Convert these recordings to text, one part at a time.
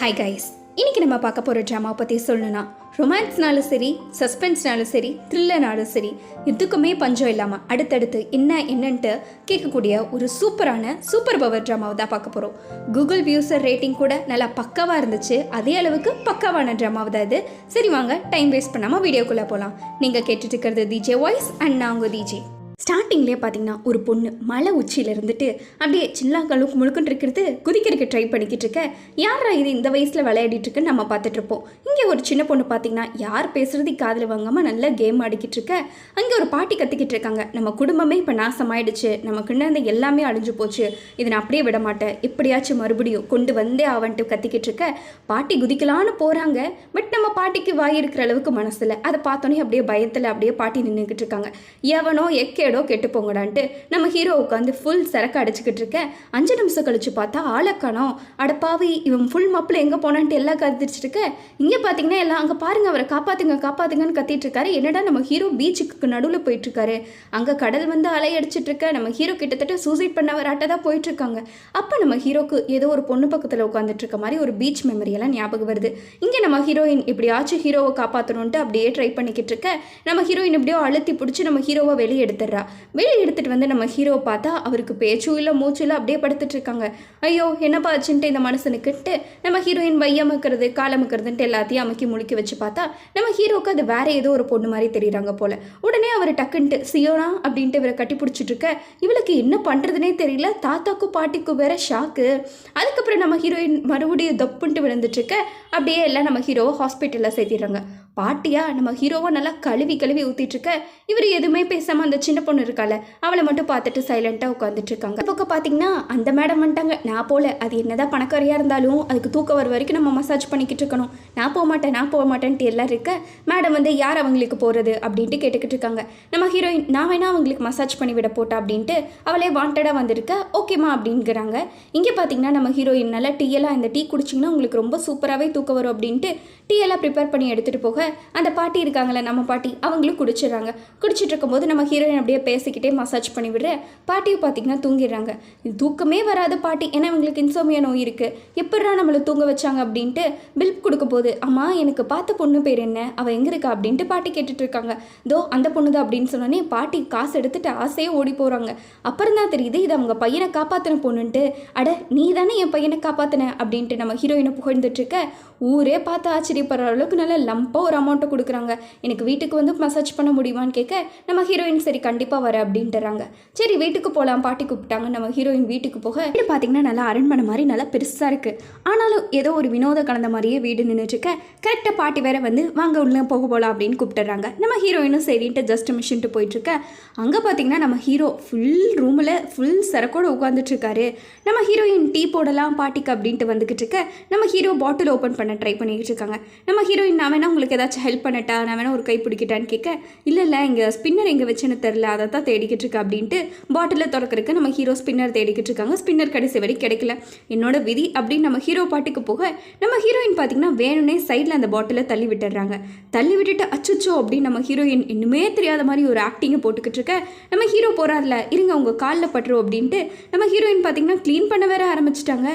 Hi guys, இன்றைக்கி நம்ம பார்க்க போகிற ட்ராமா பற்றி சொல்லணும்னா ரொமான்ஸ்னாலும் சரி, சஸ்பென்ஸ்னாலும் சரி, த்ரில்லர்னாலும் சரி, எதுக்குமே பஞ்சம் இல்லாமல் அடுத்தடுத்து என்னன்ட்டு கேட்கக்கூடிய ஒரு சூப்பர் பவர் ட்ராமாவை தான் பார்க்க போகிறோம். கூகுள் வியூசர் ரேட்டிங் கூட நல்லா பக்காவாக இருந்துச்சு. அதே அளவுக்கு பக்காவான ட்ராமாவை தான் இது. சரி வாங்க, டைம் வேஸ்ட் பண்ணாமல் வீடியோக்குள்ளே போகலாம். நீங்கள் கேட்டுட்டு இருக்கிறது டிஜே வாய்ஸ் அண்ட் நான் உங்கள் டிஜே. ஸ்டார்டிங்லேயே பார்த்தீங்கன்னா ஒரு பொண்ணு மலை உச்சியில் இருந்துட்டு அப்படியே சில்லாக்களுக்கு முழுக்குன்னு இருக்கிறது குதிக்கிறதுக்கு ட்ரை பண்ணிக்கிட்டு இருக்க. யாரா இது இந்த வயசில் விளையாடிட்டு இருக்குன்னு நம்ம பார்த்துட்ருப்போம். இங்கே ஒரு சின்ன பொண்ணு பார்த்தீங்கன்னா யார் பேசுறது காதில் வாங்காமல் நல்ல கேம் ஆடிக்கிட்டு இருக்க. அங்கே ஒரு பாட்டி கத்திக்கிட்டு இருக்காங்க, நம்ம குடும்பமே இப்போ நாசமாயிடுச்சு, நமக்குன்னு இருந்த எல்லாமே அழிஞ்சு போச்சு, இதை நான் அப்படியே விட மாட்டேன், எப்படியாச்சும் மறுபடியும் கொண்டு வந்தே ஆவன்ட்டு கத்திக்கிட்டு இருக்க. பாட்டி குதிக்கலான்னு போகிறாங்க, பட் நம்ம பாட்டிக்கு வாய் இருக்கிற அளவுக்கு மனசில். அதை பார்த்தோன்னே அப்படியே பயத்தில் அப்படியே பாட்டி நின்றுக்கிட்டு இருக்காங்க. எவனோ எக்கேடோ கெட்டு போங்கடான்ட்டு நம்ம ஹீரோ உட்காந்து ஃபுல் சரக்கு அடிச்சுக்கிட்டு இருக்க. 5 நிமிஷம் கழிச்சு பார்த்தா ஆளக்கானோ. அடப்பாவி, இவன் ஃபுல் மப்பில் எங்கே போனான்ட்டு எல்லாம் கத்திட்டு இருக்க. இங்கே பார்த்தீங்கன்னா எல்லாம் அங்கே பாருங்க, அவரை காப்பாத்துங்கன்னு கத்திட்டு இருக்காரு. என்னடா நம்ம ஹீரோ பீச்சுக்கு நடுவில் போயிட்டு இருக்காரு. அங்கே கடல் வந்து அலை அடிச்சிட்டு இருக்க. நம்ம ஹீரோ கிட்டத்தட்ட சூசைட் பண்ணவராட்ட தான் போயிட்டு இருக்காங்க. அப்போ நம்ம ஹீரோக்கு ஏதோ ஒரு பொண்ணு பக்கத்தில் உட்காந்துட்டு இருக்க மாதிரி ஒரு பீச் மெமரி எல்லாம் ஞாபகம் வருது. இங்கே நம்ம ஹீரோயின் எப்படியாச்சும் ஹீரோவை காப்பாற்றணுன்ட்டு அப்படியே ட்ரை பண்ணிக்கிட்டு இருக்க. நம்ம ஹீரோயின் எப்படியோ அழுத்தி பிடிச்சி நம்ம ஹீரோவை வெளியே எடுத்துடுறா. வெளியே எடுத்துகிட்டு வந்து நம்ம ஹீரோ பார்த்தா அவருக்கு பேச்சும் இல்லை மூச்சும் இல்லை, அப்படியே படுத்துட்டு இருக்காங்க. ஐயோ என்னப்பா ஆச்சுன்ட்டு இந்த மனுஷனுக்குன்ட்டு நம்ம ஹீரோயின் வையமுக்கிறது காலமுக்கிறதுன்ட்டு எல்லாத்தையும் அமுக்கி முழுக்கி வச்சு பார்த்தா நம்ம ஹீரோக்கு அது வேற ஏதோ ஒரு பொண்ணு மாதிரி தெரியுறாங்க போல. உடனே அவர் டக்குன்ட்டு சியோனா அப்படின்ட்டு இவரை கட்டி பிடிச்சிட்டு இருக்க. இவளுக்கு என்ன பண்ணுறதுனே தெரியல. தாத்தாக்கும் பாட்டிக்கும் வேற ஷாக்கு. அதுக்கப்புறம் நம்ம ஹீரோயின் மறுபடியும் தப்புன்ட்டு விழுந்துட்டு இருக்க. அப்படியே எல்லாம் நம்ம ஹீரோவை ஹாஸ்பிட்டலில் சேர்த்திடுறாங்க. பாட்டியா நம்ம ஹீரோவை நல்லா கழுவி ஊற்றிட்டு இருக்க. இவர் எதுவுமே பேசாமல் அந்த சின்ன பொண்ணு இருக்கால அவளை மட்டும் பார்த்துட்டு சைலண்டாக உட்காந்துட்டு இருக்காங்க. பக்கம் பார்த்தீங்கன்னா அந்த மேடம் வந்துட்டாங்க. நான் போல, அது என்னதான் பணக்காரியாக இருந்தாலும் அதுக்கு தூக்கம் வர வரைக்கும் நம்ம மசாஜ் பண்ணிக்கிட்டு இருக்கணும். நான் போக மாட்டேன்ட்டு எல்லாம் இருக்க. மேடம் வந்து யார் அவங்களுக்கு போகிறது அப்படின்ட்டு கேட்டுக்கிட்டு இருக்காங்க. நம்ம ஹீரோயின் நான் வேணா அவங்களுக்கு மசாஜ் பண்ணி விட போட்டா அப்படின்ட்டு அவளே வாண்டடாக வந்திருக்க. ஓகேம்மா அப்படிங்கிறாங்க. இங்கே பார்த்தீங்கன்னா நம்ம ஹீரோயின் நல்லா டீயெல்லாம், இந்த டீ குடிச்சிங்கன்னா உங்களுக்கு ரொம்ப சூப்பராகவே தூக்கம் வரும் அப்படின்ட்டு டீயெல்லாம் ப்ரிப்பேர் பண்ணி எடுத்துகிட்டு போக அந்த பாட்டி இருக்காங்களே நம்ம பாட்டி, அவங்களும் குடிச்சிடுறாங்க. குடிச்சிட்டு இருக்கும்போது நம்ம ஹீரோயின் அப்படியே பேசிக்கிட்டே மசாஜ் பண்ணி விடுற. பாட்டியை பார்த்தீங்கன்னா தூங்கிடுறாங்க. இது தூக்கமே வராது பாட்டி, ஏன்னா அவங்களுக்கு இன்சோமியா நோய் இருக்குது. எப்படா நம்மளை தூங்க வச்சாங்க அப்படின்ட்டு பில் கொடுக்க போது, அம்மா எனக்கு பார்த்த பொண்ணு பேர் என்ன, அவள் எங்கே இருக்கா அப்படின்ட்டு பாட்டி கேட்டுட்டு இருக்காங்க. தோ அந்த பொண்ணு தான் அப்படின்னு சொன்னோன்னே பாட்டி காசு எடுத்துட்டு ஆசையே ஓடி போகிறாங்க. அப்புறம் தான் தெரியுது இது அவங்க பையனை காப்பாற்றின பொண்ணுன்ட்டு. அட நீ தானே என் பையனை காப்பாற்றின அப்படின்ட்டு நம்ம ஹீரோயினை புகழ்ந்துட்டு இருக்க. ஊரே பார்த்து ஆச்சரியப்படுற அளவுக்கு நல்ல லம்பாக ஒரு அமௌண்ட்டை கொடுக்குறாங்க. எனக்கு வீட்டுக்கு வந்து மசாஜ் பண்ண முடியுமான்னு கேட்க நம்ம ஹீரோயின் சரி கண்டிப்பாக வர அப்படின்ட்டுறாங்க. சரி வீட்டுக்கு போகலாம், பாட்டி கூப்பிட்டாங்க. நம்ம ஹீரோயின் வீட்டுக்கு போக வீடு பார்த்தீங்கன்னா நல்லா அரண்மனை மாதிரி நல்லா பெருசாக இருக்குது. ஆனாலும் ஏதோ ஒரு வினோத கலந்த மாதிரியே வீடு நின்றுட்டுருக்க. கரெக்டாக பாட்டி வேற வந்து வாங்க உள்ள போகலாம் அப்படின்னு கூப்பிட்டுறாங்க. நம்ம ஹீரோயினும் சரின்ட்டு ஜஸ்ட் மிஷின்ட்டு போயிட்டுருக்க. அங்கே பார்த்தீங்கன்னா நம்ம ஹீரோ ஃபுல் ரூமில் ஃபுல் சரக்கோடு உட்காந்துட்ருக்காரு. நம்ம ஹீரோயின் டீ போடலாம் பாட்டிக்கு அப்படின்ட்டு வந்துக்கிட்டு இருக்க. நம்ம ஹீரோ பாட்டில் ஓப்பன் பண்ண ட்ரை பண்ணிக்கிட்டு இருக்காங்க. நம்ம ஹீரோயின் நான் வேணா உங்களுக்கு ஏதாச்சும் ஹெல்ப் பண்ணட்டா, நான் வேணா ஒரு கை பிடிக்கிட்டான்னு கேட்க, இல்லை இங்கே ஸ்பின்னர் எங்கே வச்சுன்னு தெரில, அதை தான் தேடிக்கிட்டு இருக்கா அப்படின்ட்டு பாட்டிலில் திறக்கிறதுக்கு நம்ம ஹீரோ ஸ்பின்னர் தேடிக்கிட்டு இருக்காங்க. ஸ்பின்னர் கடைசி வரை கிடைக்கல. என்னோட விதி அப்படின்னு நம்ம ஹீரோ பாட்டுக்கு போக நம்ம ஹீரோயின் பார்த்தீங்கன்னா வேணும்னே சைடில் அந்த பாட்டிலை தள்ளி விட்டுடுறாங்க. தள்ளி விட்டுட்டு அச்சுச்சோ அப்படின்னு நம்ம ஹீரோயின் இன்னுமே தெரியாத மாதிரி ஒரு ஆக்டிங்கை போட்டுக்கிட்டு இருக்க. நம்ம ஹீரோ போகிறார்ல, இருங்க உங்கள் காலில் பட்டுரும் அப்படின்ட்டு நம்ம ஹீரோயின் பார்த்தீங்கன்னா க்ளீன் பண்ண வேற ஆரம்பிச்சிட்டாங்க.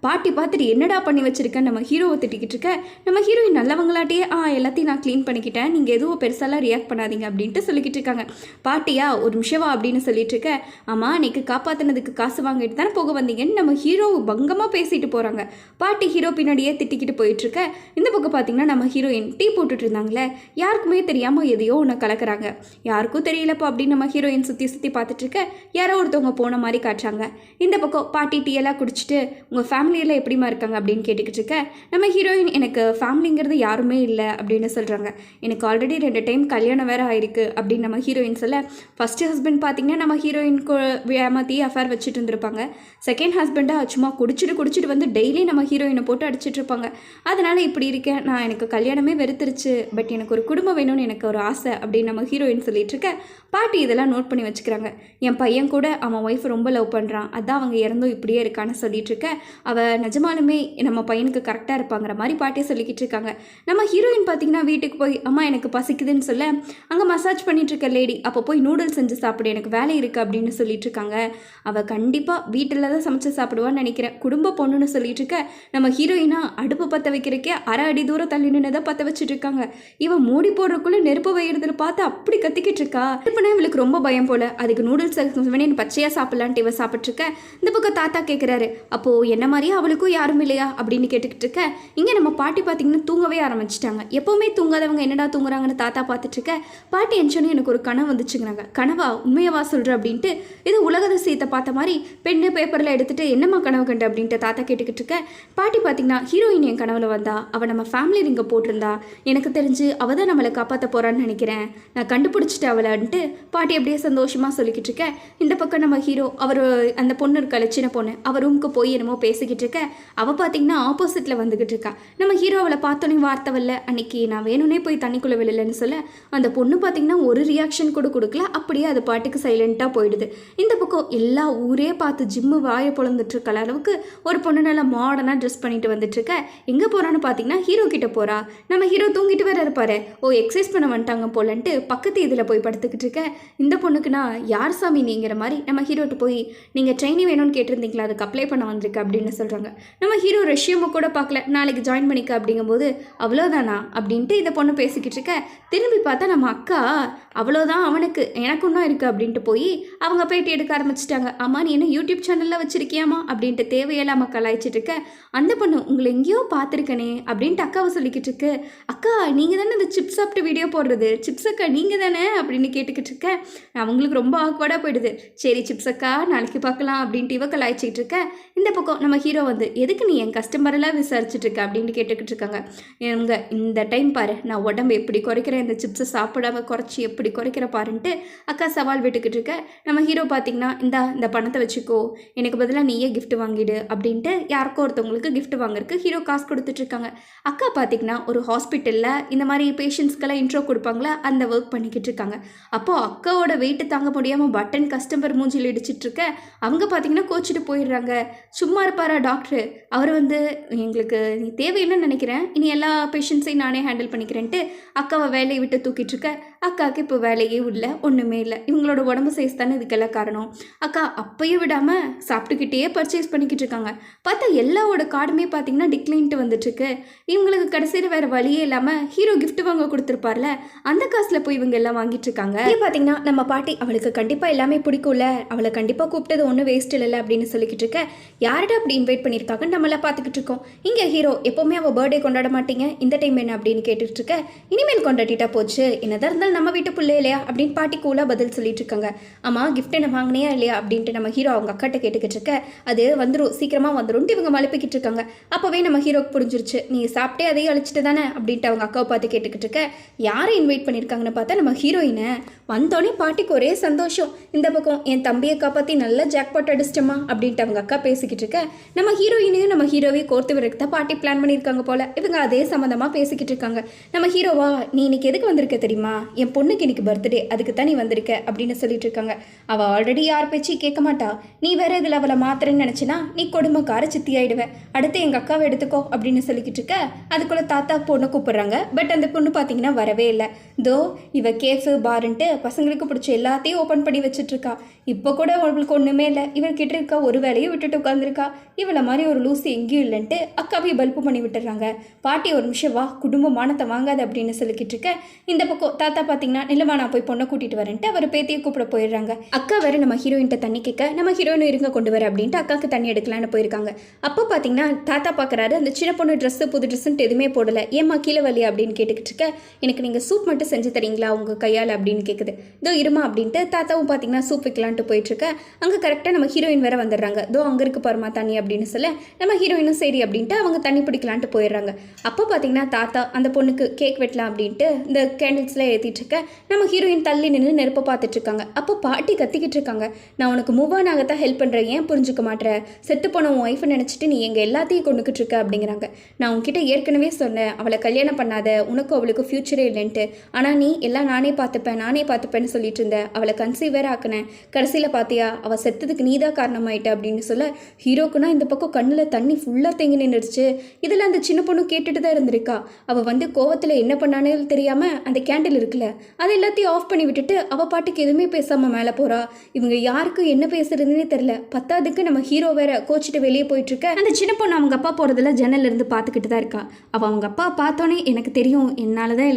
பாட்டி பார்த்துட்டு என்னடா பண்ணி வச்சிருக்கேன் நம்ம ஹீரோவை திட்டிக்கிட்டு இருக்க. நம்ம ஹீரோயின் நல்லவங்களாட்டியே எல்லாத்தையும் நான் க்ளீன் பண்ணிக்கிட்டேன், நீங்கள் எதுவும் பெருசாலாம் ரியாக்ட் பண்ணாதீங்க அப்படின்ட்டு சொல்லிக்கிட்டு இருக்காங்க. பாட்டியா ஒரு நிமிஷவா அப்படின்னு சொல்லிட்டு இருக்க. ஆமாம் நீக்கு காப்பாற்றினதுக்கு காசு வாங்கிட்டு தானே போக வந்தீங்கன்னு நம்ம ஹீரோ பங்கமாக பேசிட்டு போகிறாங்க. பாட்டி ஹீரோ பின்னாடியே திட்டிக்கிட்டு போயிட்டுருக்க. இந்த பக்கம் பார்த்தீங்கன்னா நம்ம ஹீரோயின் டீ போட்டுட்டு இருந்தாங்களே, யாருக்குமே தெரியாமல் எதையோ ஒன்று கலக்கிறாங்க. யாருக்கும் தெரியலப்போ அப்படின்னு நம்ம ஹீரோயின் சுற்றி பார்த்துட்டு இருக்க. யாரோ ஒருத்தவங்க போன மாதிரி காட்டுறாங்க. இந்த பக்கம் பாட்டி டீ எல்லாம் குடிச்சிட்டு உங்கள் ஃபேமிலியெல்லாம் எப்படிமா இருக்காங்க அப்படின்னு கேட்டுக்கிட்டு இருக்க. நம்ம ஹீரோயின் எனக்கு ஃபேமிலிங்கிறது யாருமே இல்லை அப்படின்னு சொல்கிறாங்க. எனக்கு ஆல்ரெடி 2 டைம் கல்யாணம் வேறு ஆயிருக்கு அப்படின்னு நம்ம ஹீரோயின் சொல்ல. ஃபஸ்ட்டு ஹஸ்பண்ட் பார்த்தீங்கன்னா நம்ம ஹீரோயினுக்கு ஏமாற்றி அஃபேர் வச்சுட்டு இருந்திருப்பாங்க. செகண்ட் ஹஸ்பண்டாக சும்மா குடிச்சிட்டு வந்து டெய்லி நம்ம ஹீரோயினை போட்டு அடிச்சிட்டு இருப்பாங்க. அதனால் இப்படி இருக்கேன், நான் எனக்கு கல்யாணமே வெறுத்துருச்சு, பட் எனக்கு ஒரு குடும்பம் வேணும்னு எனக்கு ஒரு ஆசை அப்படின்னு நம்ம ஹீரோயின் சொல்லிட்டு இருக்க. பாட்டி இதெல்லாம் நோட் பண்ணி வச்சுக்கிறாங்க. என் பையன் கூட அவன் ஒய்ஃப் ரொம்ப லவ் பண்ணுறான், அதான் அவங்க இறந்தும் இப்படியே இருக்கான்னு சொல்லிட்டு இருக்க. அவள் நிஜமாலுமே நம்ம பையனுக்கு கரெக்டாக இருப்பாங்கிற மாதிரி பாட்டியை சொல்லிக்கிட்டு இருக்காங்க. நம்ம ஹீரோயின் பார்த்தீங்கன்னா பார்த்தீங்கன்னா வீட்டுக்கு போய் அம்மா எனக்கு பசிக்குதுன்னு சொல்ல அங்கே மசாஜ் பண்ணிட்டு இருக்க லேடி அப்போ போய் நூடுல்ஸ் செஞ்சு சாப்பிடு எனக்கு வேலை இருக்குது அப்படின்னு சொல்லிட்டு இருக்காங்க. அவள் கண்டிப்பாக வீட்டில் தான் சமைச்சு சாப்பிடுவான்னு நினைக்கிறேன். குடும்ப பொண்ணுன்னு சொல்லிட்டு இருக்க நம்ம ஹீரோயினா அடுப்பு பற்ற வைக்கிறக்கே அரை அடி தூரம் தள்ளி நின்று தான் பற்ற வச்சுட்டு இருக்காங்க. இவன் மூடி போடுறதுக்குள்ளே நெருப்பு வைக்கிறதுல பார்த்து அப்படி கத்திக்கிட்டு இருக்கா. இப்போனா இவளுக்கு ரொம்ப பயம் போல. அதுக்கு நூடுல்ஸ் வேணும் பச்சையாக சாப்பிட்லான்ட்டு இவ சாப்பிட்ருக்க. இந்த பக்கம் தாத்தா கேட்குறாரு, அப்போது என்ன மாதிரியா அவளுக்கும் யாரும் இல்லையா அப்படின்னு கேட்டுக்கிட்டு இருக்க. இங்கே நம்ம பாட்டி பார்த்தீங்கன்னா தூங்கவே ஆரம்பிச்சிட்டாங்க. எப்போவுமே தூங்காதவங்க என்னடா தூங்குறாங்கன்னு தாத்தா பார்த்துட்டு இருக்க. பாட்டி என்ச்சோன்னு எனக்கு ஒரு கனவு வந்துச்சுங்கிறாங்க. கனவா உண்மையவா சொல்கிற அப்படின்ட்டு இது உலகதிசயத்தை பார்த்த மாதிரி பெண்ணு பேப்பரில் எடுத்துகிட்டு என்னம்மா கனவு கண்டு அப்படின்ட்டு தாத்தா கேட்டுக்கிட்டு இருக்க. பாட்டி பார்த்தீங்கன்னா ஹீரோயின் என் கனவுல வந்தா, அவள் நம்ம ஃபேமிலி ரிங்கை போட்டிருந்தா, எனக்கு தெரிஞ்சு அவள் தான் நம்மளை காப்பாற்ற போகிறான்னு நினைக்கிறேன், நான் கண்டுபிடிச்சிட்டேன் அவளைன்ட்டு பாட்டி அப்படியே சந்தோஷமாக சொல்லிக்கிட்டு இருக்க. இந்த பக்கம் நம்ம ஹீரோ அவர் அந்த பொண்ணு இருக்கால சின்ன பொண்ணு அவர் ரூமுக்கு போய் என்னமோ பேசிக்கிட்டு இருக்க. அவள் பார்த்தீங்கன்னா ஆப்போசிட்டில் வந்துக்கிட்டு இருக்கா. நம்ம ஹீரோ அவளை பார்த்தோன்னே வார்த்தை வரல, அன்னைக்கு நான் வேணும்னே போய் தண்ணிக்குள்ளே விழலன்னு சொல்ல அந்த பொண்ணு பார்த்தீங்கன்னா ஒரு ரியாக்ஷன் கூட கொடுக்கல. அப்படியே அது பாட்டுக்கு சைலண்ட்டாக போயிடுது. இந்த பக்கம் எல்லா ஊரே பார்த்து ஜிம்மு வாயை பொழந்துட்டு இருக்க அளவுக்கு ஒரு பொண்ணு நல்லா மாடர்னாக ட்ரெஸ் பண்ணிட்டு வந்துட்டு இருக்க. எங்கே போகிறான்னு பார்த்தீங்கன்னா ஹீரோ கிட்ட போகிறா. நம்ம ஹீரோ தூங்கிட்டு வேற இருப்பாரு. ஓ எக்ஸசைஸ் பண்ண வந்துட்டாங்க போலன்ட்டு பக்கத்து இதில் போய் படுத்துக்கிட்டு இருக்க. இந்த பொண்ணுக்குன்னா யார் சாமி நீங்கிற மாதிரி நம்ம ஹீரோட்டு போய் நீங்கள் ட்ரைனிங் வேணும்னு கேட்டிருந்தீங்களா, அதுக்கு அப்ளை பண்ண வந்திருக்கு அப்படின்னு சொல்கிறாங்க. நம்ம ஹீரோ ரெஷ்யூமை கூட பார்க்கல, நாளைக்கு ஜாயின் பண்ணிக்க அப்படிங்கும்போது அவ்வளோதானா அப்படின்ட்டு இந்த பொண்ணு பேசிக்கிட்டு இருக்க. திரும்பி பார்த்தா நம்ம அக்கா அவ்வளோதான் அவனுக்கு எனக்கு ஒன்றும் இருக்குது அப்படின்ட்டு போய் அவங்க பேட்டி எடுக்க ஆரம்பிச்சிட்டாங்க. அம்மா நீ என்ன யூடியூப் சேனலில் வச்சிருக்கியாமா அப்படின்ட்டு தேவையில்லாமல் கலாய்ச்சிட்டு இருக்க. அந்த பொண்ணு உங்களை எங்கேயோ பார்த்துருக்கனே அப்படின்ட்டு அக்காவை சொல்லிக்கிட்டு இருக்கு. அக்கா நீங்கள் தானே இந்த சிப்ஸ் சாப்பிட்டு வீடியோ போடுறது, சிப்ஸ் அக்கா நீங்கள் தானே அப்படின்னு கேட்டுக்கிட்டு இருக்க. அவங்களுக்கு ரொம்ப ஆக்வர்டாக போயிடுது. சரி சிப்ஸ் அக்கா நாளைக்கு பார்க்கலாம் அப்படின்ட்டு இவ கலாய்ச்சிக்கிட்டு இருக்க. இந்த பக்கம் நம்ம ஹீரோ வந்து எதுக்கு நீ என் கஸ்டமரெல்லாம் விசாரிச்சுட்டு இருக்க அப்படின்னு கேட்டுக்கிட்டு இருக்காங்க. இவங்க இந்த டைம் பாரு நான் உடம்பு எப்படி குறைக்கிறேன், இந்த சிப்ஸை சாப்பிடாம குறைச்சி எப்படி குறைக்கிற பாருன்ட்டு அக்கா சவால் விட்டுக்கிட்டு இருக்க. நம்ம ஹீரோ பார்த்தீங்கன்னா இந்த பணத்தை வச்சுக்கோ, எனக்கு பதிலாக நீயே கிஃப்ட் வாங்கிடு அப்படின்ட்டு யாருக்கோ ஒருத்தவங்களுக்கு கிஃப்ட் வாங்குறதுக்கு ஹீரோ காசு கொடுத்துட்ருக்காங்க. அக்கா பார்த்தீங்கன்னா ஒரு ஹாஸ்பிட்டலில் இந்த மாதிரி பேஷண்ட்ஸ்க்கெல்லாம் இன்ட்ரோ கொடுப்பாங்களா அந்த ஒர்க் பண்ணிக்கிட்டு இருக்காங்க. அப்போது அக்காவோட வெயிட்டு தாங்க முடியாமல் பட்டன் கஸ்டமர் மூஞ்சில் இடிச்சிட்டு இருக்க. அவங்க பார்த்தீங்கன்னா கோச்சிட்டு போயிடுறாங்க. சும்மா இருப்பாரா டாக்டர், அவர் வந்து எங்களுக்கு நீ தேவையில்லைன்னு நினைக்கிறேன், இனி எல்லா பேஷண்ட்ஸையும் நானே ஹேண்டில் பண்ணிக்கிறேன்ட்டு அக்காவை வேலையை விட்டு தூக்கிட்டு இருக்க. அக்காவுக்கு இப்போ வேலையே இல்லை, ஒன்றுமே இல்லை, இவங்களோட உடம்பு சைஸ் தானே இதுக்கெல்லாம் காரணம். அக்கா அப்பையும் விடாமல் சாப்பிட்டுக்கிட்டே பர்ச்சேஸ் பண்ணிக்கிட்டு இருக்காங்க. பார்த்தா எல்லாவோட கார்டுமே பார்த்தீங்கன்னா டிக்ளைன்ட்டு வந்துட்டுருக்கு. இவங்களுக்கு கடைசியில் வேறு வழியே இல்லாமல் ஹீரோ கிஃப்ட் வாங்க கொடுத்துருப்பார்ல அந்த காசில் போய் இவங்க எல்லாம் வாங்கிட்டு இருக்காங்க. பார்த்தீங்கன்னா நம்ம பாட்டி அவளுக்கு கண்டிப்பாக எல்லாமே பிடிக்கும்ல, அவளை கண்டிப்பாக கூப்பிட்டது ஒன்றும் வேஸ்ட் இல்லை அப்படின்னு சொல்லிக்கிட்டு இருக்க. யார்டா அப்படி இன்வைட் பண்ணியிருக்காங்கன்னு நம்மளாம் பார்த்துக்கிட்டு இருக்கோம். இங்கே ஹீரோ எப்போவுமே அவள் பர்த்டே கொண்டாட மாட்டீங்க, இந்த டைம் என்ன அப்படின்னு கேட்டுட்டு இருக்க. இனிமேல் கொண்டாடிட்டா போச்சு, என்னதான் இருந்தாலும் நம்ம வீட்டு பிள்ளை இல்லையா அப்படின்னு பாட்டி கூலாக பதில் சொல்லிட்டு இருக்காங்க. ஆமாம் கிஃப்ட் என்ன வாங்கினியா இல்லையா அப்படின்ட்டு நம்ம ஹீரோ அவங்க அக்காட்ட கேட்டுக்கிட்டு இருக்க. அது வந்துடும் சீக்கிரமாக வந்துடும்ட்டு இவங்க மழுப்பிக்கிட்டு இருக்காங்க. அப்போவே நம்ம ஹீரோக்கு புரிஞ்சிருச்சு, நீ சாப்பிட்டே அதையும் அழிச்சிட்டு தானே அப்படின்ட்டு அவங்க அக்காவை பார்த்து கேட்டுக்கிட்டு இருக்க. யாரை இன்வைட் பண்ணியிருக்காங்கன்னு பார்த்தா நம்ம ஹீரோயினை. வந்தோடனே பாட்டிக்கு ஒரே சந்தோஷம். இந்த பக்கம் என் தம்பியை காப்பாற்றி நல்லா ஜாக்பாட் அடிச்சிட்டோமா அப்படின்ட்டு அவங்க அக்கா பேசிக்கிட்டு இருக்க. நம்ம ஹீரோயினையும் நம்ம ஹீரோவையும் கோர்த்து விரக்கு தான் பாட்டி பிளான் பண்ணியிருக்காங்க போல. இவங்க அதே சம்மந்தமாக பேசிக்கிட்டு இருக்காங்க. நம்ம ஹீரோவா நீ இன்னைக்கு எதுக்கு வந்திருக்க தெரியுமா, என் பொண்ணுக்கு இன்னைக்கு பர்த்டே, அதுக்கு தான் நீ வந்திருக்க அப்படின்னு சொல்லிட்டு இருக்காங்க. அவள் ஆல்ரெடி யார் பேச்சு கேட்க மாட்டா, நீ வேற இதில் அவளை மாத்திரன்னு நினச்சினா நீ கொடுமைக்கார சித்தி ஆயிடுவேன், அடுத்து எங்கள் அக்காவை எடுத்துக்கோ அப்படின்னு சொல்லிக்கிட்டு இருக்க. அதுக்குள்ளே தாத்தா பொண்ணை கூப்பிட்றாங்க. பட் அந்த பொண்ணு பார்த்தீங்கன்னா வரவே இல்லை. தோ இவ கேஃபு பாருன்ட்டு பசங்களுக்கு பிடிச்ச எல்லாத்தையும் ஓப்பன் பண்ணி வச்சுட்டு இருக்கா. இப்போ கூட அவளுக்கு ஒன்றுமே இல்லை, இவர்கிட்ட இருக்கா ஒரு வேலையும் விட்டுட்டு உட்காந்துருக்கா. இவளை மாதிரி ஒரு லூஸு எங்கேயும் இல்லைன்ட்டு அக்காவையும் பல்ப்பு பண்ணி விட்டுறாங்க. பாட்டி ஒரு நிமிஷம் வா, குடும்ப மானத்தை வாங்காது அப்படின்னு சொல்லிக்கிட்டு இருக்க. இந்த பக்கம் தாத்தா பார்த்தீங்கன்னா நிலமா நான் போய் பொண்ணை கூட்டிகிட்டு வரேன்ட்டு அவர் பேத்தியை கூப்பிட போயிடுறாங்க. அக்கா வேற நம்ம ஹீரோயின்ட்ட தண்ணி கேட்க நம்ம ஹீரோயின் இருங்க கொண்டு வர அப்படின்ட்டு அக்காவுக்கு தண்ணி எடுக்கலான்னு போயிருக்காங்க. அப்போ பார்த்தீங்கன்னா தாத்தா பார்க்குறாரு, அந்த சின்ன பொண்ணு ட்ரெஸ்ஸு புது ட்ரெஸ்ஸுன்ட்டு எதுவுமே போடலை, ஏம்மா கீழே வலி அப்படின்னு கேட்டுக்கிட்டு இருக்க. எனக்கு நீங்கள் சூப் மட்டும் செஞ்சு தரீங்களா உங்கள் கையால் அப்படின்னு கேட்குது. இதோ இருமா அப்படின்ட்டு தாத்தாவும் பார்த்தீங்கன்னா சூப் வைக்கலான்ட்டு போயிட்டுருக்க. அங்கே கரெக்டாக நம்ம ஹீரோயின் வேற வந்துடுறாங்க. இதோ அங்கே இருக்கு பாருமா தண்ணி அப்படின்னு சொல்ல நம்ம ஹீரோயினும் சரி அப்படின்ட்டு அவங்க தண்ணி பிடிக்கலான்ட்டு போயிடுறாங்க. அப்போ பார்த்தீங்கன்னா தாத்தா அந்த பொண்ணுக்கு கேக் வெட்டலாம் அப்படின்ட்டு இந்த கேண்டில்ஸ்லாம் ஏற்றிட்டு இருக்க. நம்ம ஹீரோயின் தள்ளி நின்று நெருப்பை பார்த்துட்டு இருக்காங்க. அப்போ பாட்டி கத்திக்கிட்டு இருக்காங்க, நான் உனக்கு மூவ் ஆன் ஆகத்தான் ஹெல்ப் பண்ணுறேன், ஏன் புரிஞ்சுக்க மாட்டேற, செத்து போன உன் ஒய்ஃபை நினச்சிட்டு நீ எங்கள் எல்லாத்தையும் கொண்டுக்கிட்டு இருக்க அப்படிங்கிறாங்க. நான் உன்கிட்ட ஏற்கனவே சொன்னேன் அவளை கல்யாணம் பண்ணாத, உனக்கும் அவளுக்கு ஃப்யூச்சரே இல்லைன்ட்டு, ஆனால் நீ எல்லாம் நானே பார்த்துப்பேன்னு சொல்லிட்டு இருந்தேன், அவளை கன்சீவ் வேற ஆக்கினேன், கடைசியில் பார்த்தியா அவள் செத்ததுக்கு நீ தான் காரணமாயிட்ட அப்படின்னு சொல்ல ஹீரோக்குன்னா இந்த பக்கம் கண்ணில் தண்ணி ஃபுல்லாக தேங்கி நின்றுடுச்சு. இதில் அந்த சின்ன பொண்ணு கேட்டுட்டு தான் இருந்திருக்கா. அவள் வந்து வந்து கோவத்தில் என்ன பண்ணானே தெரியாமல் அந்த கேண்டில் இருக்குல்ல அது எல்லாத்தையும் ஆஃப் பண்ணி விட்டுட்டு அவள் பாட்டுக்கு எதுவுமே பேசாமல் மேலே போகிறா. இவங்க யாருக்கும் என்ன பேசுறதுன்னே தெரில. பத்தாவதுக்கு நம்ம ஹீரோ வேற கோச்சிட்டு வெளியே போயிட்டுருக்க. அந்த சின்ன பொண்ணு அவங்க அப்பா போகிறதுல ஜன்னல்ல இருந்து பார்த்துக்கிட்டு தான் இருக்கா. அவள் அவங்க அப்பா பார்த்தோன்னே எனக்கு தெரியும் என்னால் தான்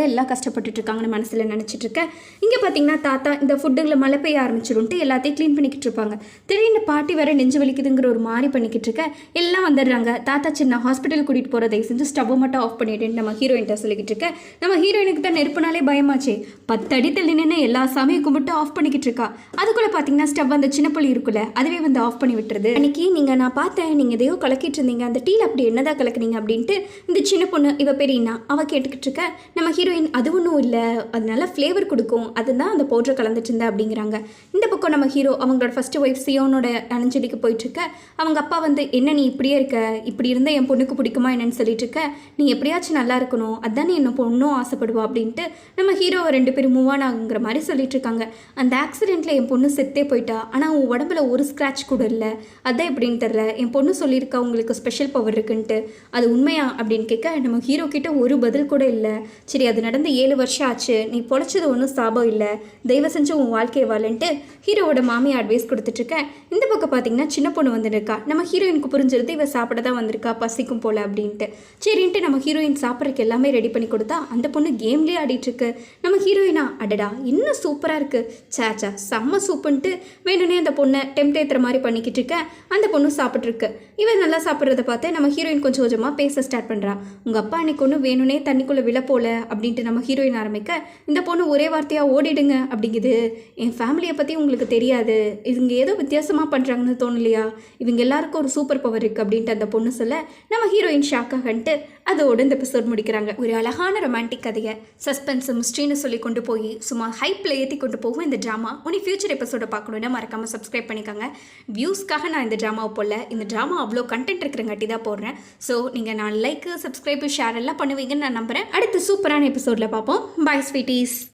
எல்லாம் கஷ்டப்பட்டுட்டு இருக்காங்கன்னு மனசில் நினச்சிட்டு இருக்க. இங்கே பார்த்தீங்கன்னா தாத்தா இந்த ஃபுட்டுகளை மழை பெய்ய ஆரம்பிச்சிடும்ட்டு எல்லாத்தையும் க்ளீன் பண்ணிக்கிட்டு இருப்பாங்க. திடீர்னு பாட்டி வேற நெஞ்சு வலிக்குதுங்கிற ஒரு மாதிரி பண்ணிக்கிட்டு இருக்க. எல்லாம் வந்துடுறாங்க. தாத்தா சின்ன ஹாஸ்பிட்டல் கூட்டிகிட்டு போகிற தயவு செஞ்சு ஸ்டவ்வை மட்டும் ஆஃப் பண்ணிவிட்டு நம்ம ஹீரோயின்ட்ட சொல்லிக்கிட்டு இருக்க. நம்ம ஹீரோயினுக்கு தான் நெருப்புனாலே பயமாச்சே. 10 அடி தள்ளி நின்று எல்லா சாமியும் கும்பிட்டு ஆஃப் பண்ணிக்கிட்டு இருக்கா. அதுக்குள்ளே பார்த்தீங்கன்னா ஸ்டவ் அந்த சின்ன புள்ளி இருக்குல்ல அதுவே வந்து ஆஃப் பண்ணி விட்டுருது. அன்னைக்கு நான் பார்த்தேன் நீங்கள் எதையோ கலக்கிட்டு இருந்தீங்க, அந்த டீல அப்படி என்னதான் கலக்குனீங்க அப்படின்ட்டு இந்த சின்ன பொண்ணு இவ பெரியனா அவள் கேட்டுக்கிட்டு இருக்க. நம்ம ஹீரோயின் அது ஒன்றும் இல்லை, அது நல்லா ஃப்ளேவர் கொடுக்கும், அதுதான் அந்த பவுடரை கலந்துட்டு இருந்தேன் அப்படிங்கிறாங்க. இந்த பக்கம் நம்ம ஹீரோ அவங்களோட ஃபர்ஸ்ட் ஒய்ஃப் சியோனோட அணிஞ்சலிக்கு போயிட்டு இருக்க. அவங்க அப்பா வந்து என்ன நீ இப்படியே இருக்க, இப்படி இருந்தால் என் பொண்ணுக்கு பிடிக்குமா என்னன்னு சொல்லிட்டு இருக்க. நீ எப்படியாச்சும் நல்லா இருக்கணும், அதானே என்ன பொண்ணும் ஆசைப்படுவா அப்படின்ட்டு நம்ம ஹீரோவை 2 பேரும் மூவ் ஆன் ஆகுங்கிற மாதிரி சொல்லிட்டு இருக்காங்க. அந்த ஆக்சிடென்ட்ல என் பொண்ணு செத்தே போயிட்டா, ஆனால் உன் உடம்புல ஒரு ஸ்க்ராட்ச் கூட இல்லை, அதான் எப்படின்னு தெரில. என் பொண்ணு சொல்லியிருக்கா உங்களுக்கு ஸ்பெஷல் பவர் இருக்குன்ட்டு, அது உண்மையா அப்படின்னு கேட்க நம்ம ஹீரோ கிட்ட ஒரு பதில் கூட இல்லை. சரி அது நடந்து 7 வருஷம் ஆச்சு, நீ பொழைச்சது ஒன்றும் சாபம் இல்லை, தயவு செஞ்சு உன் வாழ்க்கையை வாழன்ட்டு ஹீரோவோட மாமியை அட்வைஸ் கொடுத்துட்ருக்கேன். இந்த பக்கம் பார்த்தீங்கன்னா சின்ன பொண்ணு வந்துருக்கா. நம்ம ஹீரோயினுக்கு புரிஞ்சிருது இவ சாப்பிட தான் வந்திருக்கா, பசிக்கும் போல அப்படின்ட்டு. சரின்ட்டு நம்ம ஹீரோயின் சாப்பிட்றதுக்கு எல்லாமே ரெடி பண்ணி கொடுத்தா அந்த பொண்ணு கேம்லேயே ஆடிட்டுருக்கு. நம்ம ஹீரோயினா அடடா இன்னும் சூப்பராக இருக்குது, சேச்சா செம்ம சூப்புன்ட்டு வேணும்னே அந்த பொண்ணை டெம்ட் ஏற்றுற மாதிரி பண்ணிக்கிட்டு இருக்க. அந்த பொண்ணு சாப்பிட்ருக்கு. இவன் நல்லா சாப்பிட்றத பார்த்து நம்ம ஹீரோயின் கொஞ்சம் கொஞ்சமாக பேச ஸ்டார்ட் பண்ணுறா. உங்கள் அப்பா அன்னைக்கு ஒன்று வேணும்னே தண்ணிக்குள்ளே விழ போல அப்படின்ட்டு நம்ம ஹீரோயின் ஆரம்பிக்க. இந்த பொண்ணு ஒரே வார்த்தையாக ஓடிடுங்க அப்படிங்குது. என் ஃபேமிலியை பற்றி உங்களுக்கு தெரியாது, இவங்க ஏதோ வித்தியாசமாக பண்ணுறாங்கன்னு தோணலையா, இவங்க எல்லாருக்கும் ஒரு சூப்பர் பவர் இருக்குது அப்படின்ட்டு அந்த பொண்ணு சொல்ல நம்ம ஹீரோயின் ஷாக் ஆகன்ட்டு அதோட இந்த எபிசோட் முடிக்கிறாங்க. ஒரு அழகான ரொமான்டிக் கதையை சஸ்பென்ஸ் மிஸ்ட்ரின்னு சொல்லி கொண்டு போய் சும்மா ஹைப்பில் ஏற்றி கொண்டு போகும் இந்த ட்ராமா. உனி ஃபியூச்சர் எபிசோட பார்க்கணுன்னா மறக்காமல் சப்ஸ்கிரைப் பண்ணிக்கோங்க. வியூஸ்க்காக நான் இந்த ட்ராமாவை போடல, இந்த ட்ராமா அவ்வளோ கண்டென்ட் இருக்கிறங்காட்டி தான் போடுறேன். ஸோ நீங்கள் நான் லைக் சப்ஸ்கிரைப் ஷேர் எல்லாம் பண்ணுவீங்கன்னு நான் நம்புகிறேன். அடுத்து சூப்பரான எபிசோடில் பார்ப்போம். Bye sweeties.